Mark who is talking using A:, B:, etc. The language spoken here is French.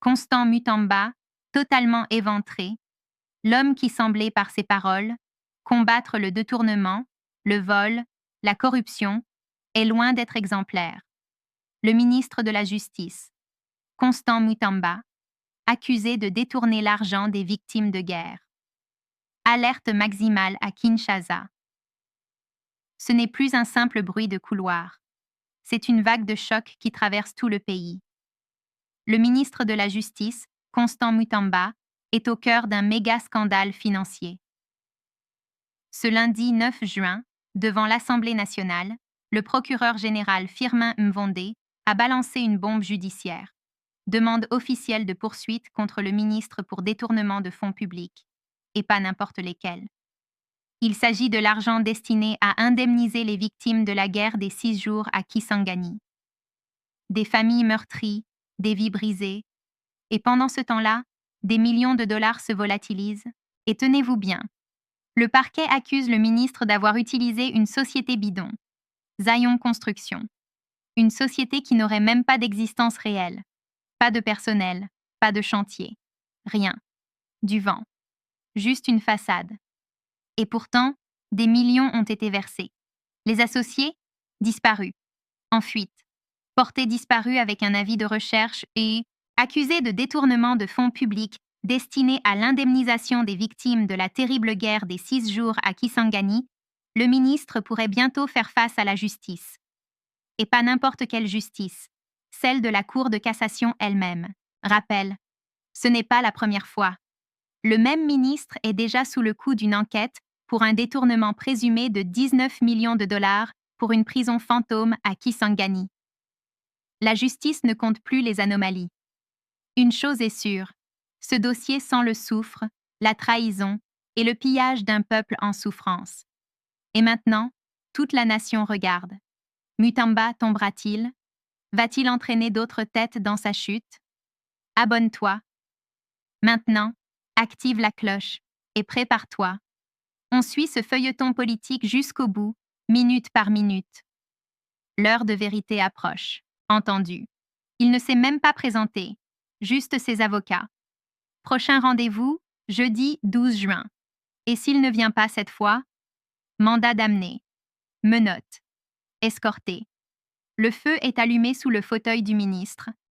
A: Constant Mutamba, totalement éventré, l'homme qui semblait par ses paroles combattre le détournement, le vol, la corruption, est loin d'être exemplaire. Le ministre de la Justice, Constant Mutamba, accusé de détourner l'argent des victimes de guerre. Alerte maximale à Kinshasa. Ce n'est plus un simple bruit de couloir. C'est une vague de choc qui traverse tout le pays. Le ministre de la Justice, Constant Mutamba, est au cœur d'un méga scandale financier. Ce lundi 9 juin, devant l'Assemblée nationale, le procureur général Firmin Mvondé a balancé une bombe judiciaire. Demande officielle de poursuite contre le ministre pour détournement de fonds publics, et pas n'importe lesquels. Il s'agit de l'argent destiné à indemniser les victimes de la guerre des 6 jours à Kisangani. Des familles meurtries, des vies brisées, et pendant ce temps-là, des millions de dollars se volatilisent, et tenez-vous bien. Le parquet accuse le ministre d'avoir utilisé une société bidon, Zion Construction, une société qui n'aurait même pas d'existence réelle. Pas de personnel, pas de chantier, rien. Du vent. Juste une façade. Et pourtant, des millions ont été versés. Les associés? Disparus. En fuite. Portés disparus avec un avis de recherche et accusés de détournement de fonds publics destinés à l'indemnisation des victimes de la terrible guerre des 6 jours à Kisangani, le ministre pourrait bientôt faire face à la justice. Et pas n'importe quelle justice, celle de la Cour de cassation elle-même. Rappel, ce n'est pas la première fois. Le même ministre est déjà sous le coup d'une enquête pour un détournement présumé de 19 millions de dollars pour une prison fantôme à Kisangani. La justice ne compte plus les anomalies. Une chose est sûre, ce dossier sent le soufre, la trahison et le pillage d'un peuple en souffrance. Et maintenant, toute la nation regarde. Mutamba tombera-t-il? Va-t-il entraîner d'autres têtes dans sa chute? Abonne-toi. Maintenant, active la cloche et prépare-toi. On suit ce feuilleton politique jusqu'au bout, minute par minute. L'heure de vérité approche. Entendu. Il ne s'est même pas présenté, juste ses avocats. Prochain rendez-vous, jeudi 12 juin. Et s'il ne vient pas cette fois, mandat d'amener. Menottes. Escorté. Le feu est allumé sous le fauteuil du ministre.